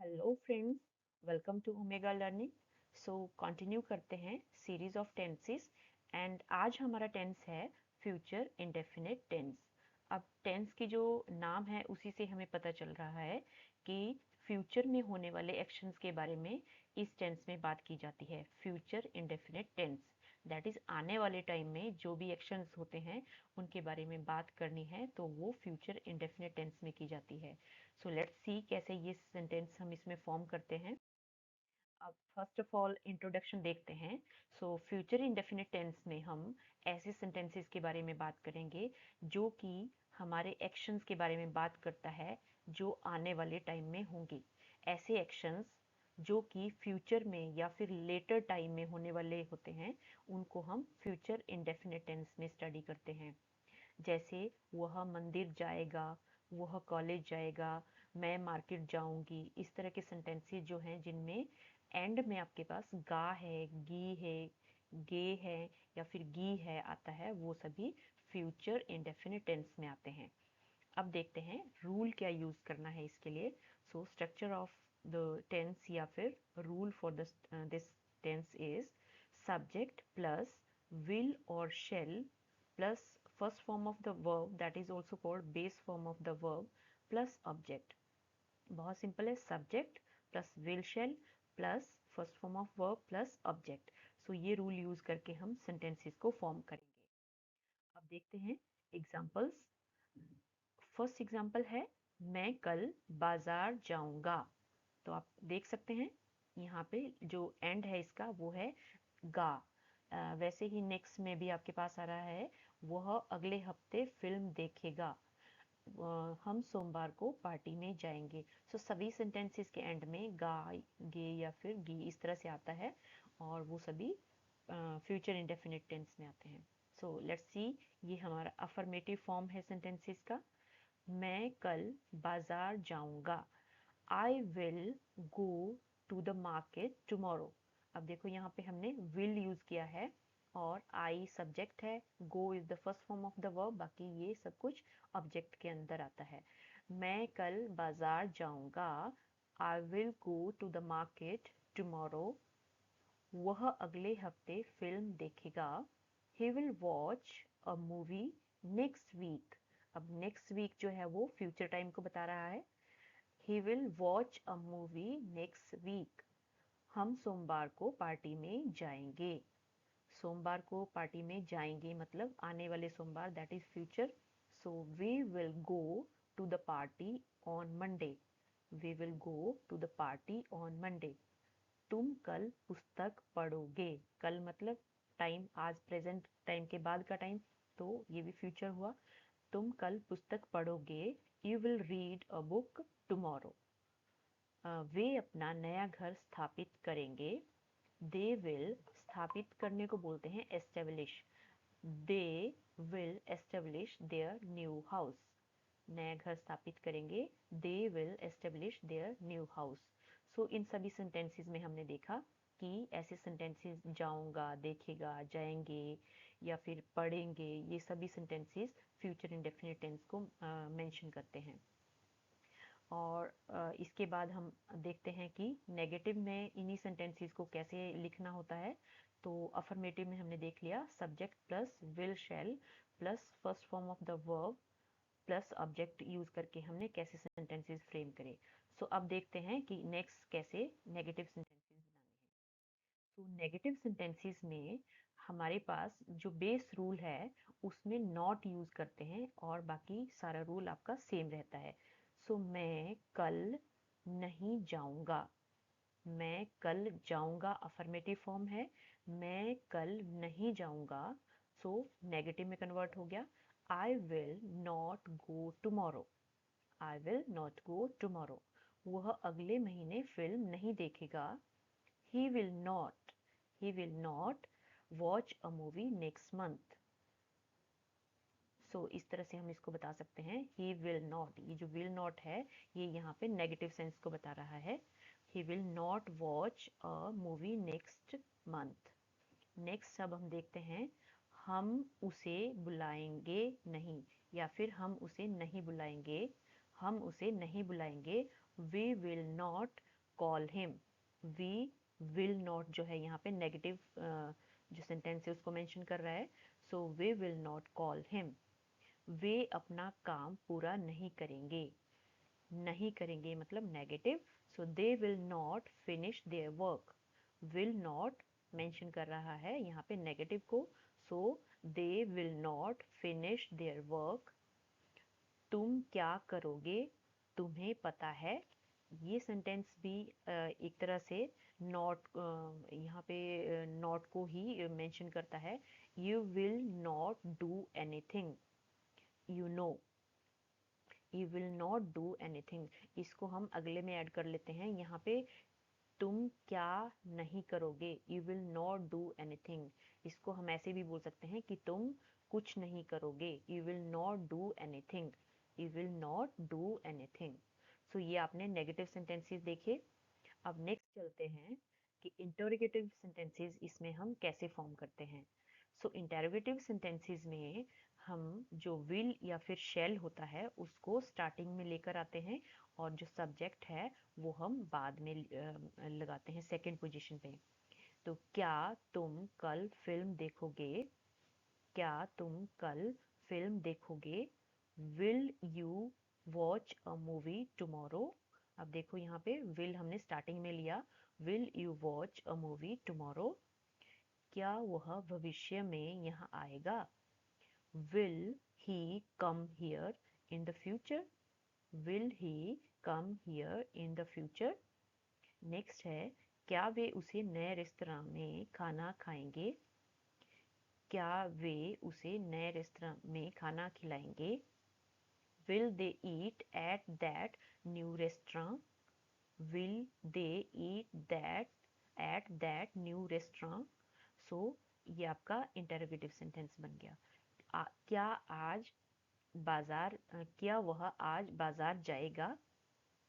Hello friends, welcome to Omega Learning. Continue करते हैं series of tenses and आज हमारा टेंस है फ्यूचर इंडेफिनिट टेंस। अब टेंस की जो नाम है उसी से हमें पता चल रहा है कि फ्यूचर में होने वाले एक्शंस के बारे में इस टेंस में बात की जाती है। Future indefinite tense that is आने वाले टाइम में जो भी एक्शंस होते हैं उनके बारे में बात करनी है तो वो फ्यूचर इंडेफिनिट टेंस में की जाती है। सो लेट्स सी कैसे ये सेंटेंस हम इसमें फॉर्म करते हैं। अब फर्स्ट ऑफ ऑल इंट्रोडक्शन देखते हैं। फ्यूचर इंडेफिनिट टेंस में हम ऐसे सेंटेंसेस के बारे में बात करेंगे जो कि हमारे एक्शंस के बारे में बात करता है जो आने वाले टाइम में होंगे। ऐसे एक्शंस जो कि फ्यूचर में या फिर लेटर टाइम में होने वाले होते हैं उनको हम फ्यूचर इंडेफिनिट टेंस में स्टडी करते हैं। जैसे वह मंदिर जाएगा, वह कॉलेज जाएगा, मैं मार्केट जाऊंगी। इस तरह के सेंटेंसेस जो हैं जिनमें एंड में आपके पास गा है, गी है, गे है या फिर गी है आता है, वो सभी फ्यूचर इंडेफिनिट टेंस में आते हैं। अब देखते हैं रूल क्या यूज करना है इसके लिए। स्ट्रक्चर ऑफ द टेंस या फिर rule for this tense is subject plus will or shall plus first form of the verb that is also called base form of the verb plus object। बहुत simple है, subject plus will shell plus first form of verb plus object. ये rule use करके हम sentences को form करेंगे। अब देखते हैं एग्जांपल्स। फर्स्ट एग्जांपल है मैं कल बाजार जाऊंगा। तो आप देख सकते हैं यहाँ पे जो एंड है इसका वो है गा। वैसे ही नेक्स्ट में भी आपके पास आ रहा है वह अगले हफ्ते फिल्म देखेगा। हम सोमवार को पार्टी में जाएंगे। सभी सेंटेंसेस के एंड में गा, गे या फिर गी इस तरह से आता है और वो सभी फ्यूचर इंडेफिनिट टेंस में आते हैं। लेट्स सी, ये हमारा अफर्मेटिव फॉर्म है सेंटेंसेस का। मैं कल बाजार जाऊंगा। I will go to the market tomorrow. अब देखो यहाँ पे हमने विल यूज किया है और आई सब्जेक्ट है, go is the first form of the verb, बाकी ये सब कुछ ऑब्जेक्ट के अंदर आता है। मैं कल बाजार जाऊंगा। I will go to the market tomorrow. वह अगले हफ्ते फिल्म देखेगा। He will watch a movie next week. अब नेक्स्ट वीक जो है वो फ्यूचर टाइम को बता रहा है। He will watch a movie next week. हम सोमवार को पार्टी में जाएंगे। सोमवार को पार्टी में जाएंगे मतलब आने वाले सोमवार, that is future. We will go to the party on Monday. We will go to the party on Monday. तुम कल पुस्तक पढ़ोगे। कल मतलब टाइम, आज प्रेजेंट टाइम के बाद का टाइम, तो ये भी फ्यूचर हुआ। तुम कल पुस्तक पढ़ोगे। You will read a book tomorrow. वे अपना नया घर स्थापित करेंगे। दे विल, स्थापित करने को बोलते हैं establish. They will establish their new house. नया घर स्थापित करेंगे। They will establish their new house. इन सभी सेंटेंसेस में हमने देखा कि ऐसे सेंटेंसेस जाऊंगा, देखेगा, जाएंगे या फिर पढ़ेंगे, ये सभी सेंटेंसेस फ्यूचर इंडेफिनिट टेंस को मेंशन करते हैं। और इसके बाद हम देखते हैं कि नेगेटिव में इन्हीं सेंटेंसेस को कैसे लिखना होता है। तो अफर्मेटिव में हमने देख लिया subject plus will shell plus first form of the verb plus object use करके हमने कैसे सेंटेंसेस फ्रेम करे। अब देखते हैं कि नेक्स्ट कैसे नेगेटिव सेंटेंसेस बनाने हैं। नेगेटिव सेंटेंसेस में हमारे पास जो बेस रूल है उसमें नॉट यूज करते हैं और बाकी सारा रूल आपका सेम रहता है। मैं कल नहीं जाऊंगा। मैं कल जाऊंगा अफर्मेटिव फॉर्म है, मैं कल नहीं जाऊंगा। नेगेटिव में कन्वर्ट हो गया। I will not go tomorrow. I will not go tomorrow. वह अगले महीने फिल्म नहीं देखेगा। he will not he will not watch a movie next month। इस तरह से हम इसको बता सकते हैं। he will not, ये जो will not है ये यहाँ पे नेगेटिव सेंस को बता रहा है। he will not watch a movie next month। Next अब हम देखते हैं हम उसे बुलाएंगे नहीं या फिर हम उसे नहीं बुलाएंगे। हम उसे नहीं बुलाएंगे। we will not call him. We will not जो है यहाँ पे नेगेटिव जो सेंटेंस है उसको मेंशन कर रहा है। So we will not call him. वे अपना काम पूरा नहीं करेंगे। नहीं करेंगे मतलब negative. So they will not finish their work. Will not mention कर रहा है यहाँ पे नेगेटिव को। So they will not finish their work. तुम क्या करोगे, तुम्हें पता है। ये सेंटेंस भी एक तरह से नॉट यहाँ पे नॉट को ही मेंशन करता है। You will not do anything, you know. You will not do anything, इसको हम अगले में ऐड कर लेते हैं यहाँ पे। तुम क्या नहीं करोगे, you will not do anything. इसको हम ऐसे भी बोल सकते हैं कि तुम कुछ नहीं करोगे, you will not do anything. You will not do anything. So ये आपने नेगेटिव सेंटेंसेस देखे। अब नेक्स्ट चलते हैं कि इंटरोगेटिव सेंटेंसेस इसमें हम कैसे फॉर्म करते हैं। सो इंटरोगेटिव सेंटेंसेस में हम जो विल या फिर शैल होता है उसको स्टार्टिंग में लेकर आते हैं, और जो सब्जेक्ट है वो हम बाद में लगाते हैं सेकंड पोजीशन पे। तो क्या तुम कल फिल्म देखोगे, क्या तुम कल फिल्म देखोगे। Will you watch a movie tomorrow. अब देखो यहाँ पे विल हमने स्टार्टिंग में लिया। Will you watch a movie tomorrow. क्या वह भविष्य में यहाँ आएगा। Will he come here in the future. Will he come here in the future. Next है, क्या वे उसे नए रेस्तरां में खाना खाएंगे। क्या वे उसे नए रेस्तरां में खाना खिलाएंगे। Will they eat at that new restaurant. Will they eat that at that new restaurant. So ये आपका इंटरोगेटिव सेंटेंस बन गया। क्या आज क्या वह आज बाजार जाएगा।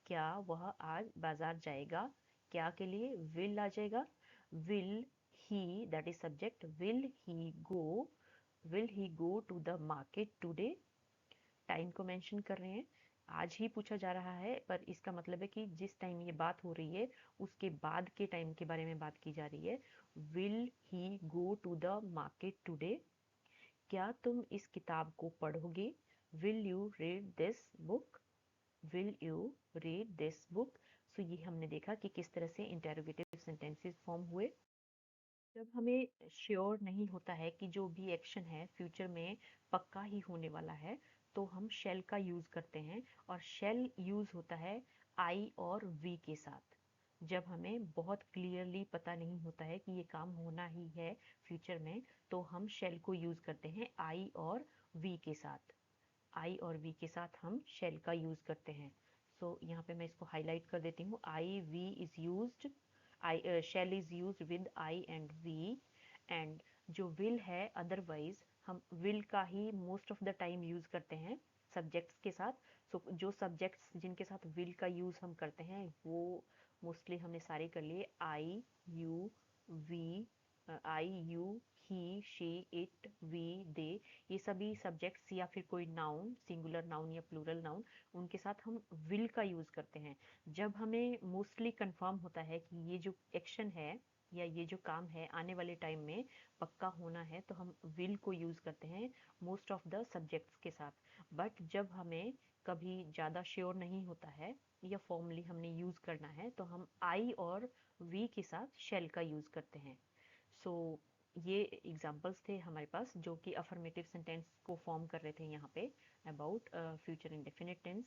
क्या वह आज बाजार जाएगा। क्या के लिए विल आ जाएगा। Will he, that is subject, will he go to the market today. Time को मेंशन कर रहे हैं। आज ही पूछा जा रहा है पर इसका मतलब है कि जिस टाइम ये बात हो रही है उसके बाद के टाइम के बारे में बात की जा रही है। Will he go to the market today. क्या तुम इस किताब को पढ़ोगे। Will you read this book. Will you read this book. So ये हमने देखा कि किस तरह से इंटरोगेटिव सेंटेंसेस फॉर्म हुए। जब हमें श्योर नहीं होता है कि जो भी एक्शन है फ्यूचर में पक्का ही होने वाला है, तो हम शेल का यूज करते हैं। और शेल यूज होता है आई और वी के साथ। जब हमें बहुत क्लियरली पता नहीं होता है कि ये काम होना ही है फ्यूचर में, तो हम शेल को यूज करते हैं आई और वी के साथ। आई और वी के साथ हम शेल का यूज करते हैं। सो यहाँ पे मैं इसको हाईलाइट कर देती हूँ। I we is used, I shall is used with I and we. And जो विल है अदरवाइज हम विल का ही most of the time use करते हैं सब्जेक्ट्स के साथ। सो जो सब्जेक्ट्स जिनके साथ विल का यूज हम करते हैं वो मोस्टली हमने सारे कर लिए। I you we, I you he she it we they. ये सभी सब्जेक्ट्स या फिर कोई नाउन, सिंगुलर नाउन या प्लूरल नाउन, उनके साथ हम विल का यूज करते हैं। जब हमें मोस्टली कंफर्म होता है कि ये जो एक्शन है या ये जो काम है आने वाले टाइम में पक्का होना है, तो हम विल को यूज करते हैं मोस्ट ऑफ द सब्जेक्ट्स के साथ। बट जब हमें कभी ज़्यादा श्योर नहीं होता है या फॉर्मली हमने यूज करना है, तो हम आई और वी के साथ शेल का यूज करते हैं। सो ये एग्जाम्पल्स थे हमारे पास जो कि अफर्मेटिव सेंटेंस को फॉर्म कर रहे थे यहाँ पे about future indefinite tense.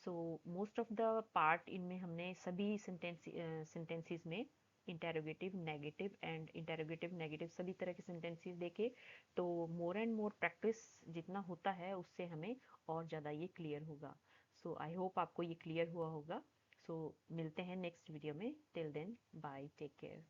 So most of the part इनमें हमने सभी सेंटेंसेस में interrogative, negative and interrogative negative सभी तरह के सेंटेंसेस देखे। तो मोर एंड मोर प्रैक्टिस जितना होता है उससे हमें और ज़्यादा ये क्लियर होगा। सो आई होप आपको ये क्लियर हुआ होगा। सो मिलते हैं नेक्स्ट वीडियो में। Till then bye, take care.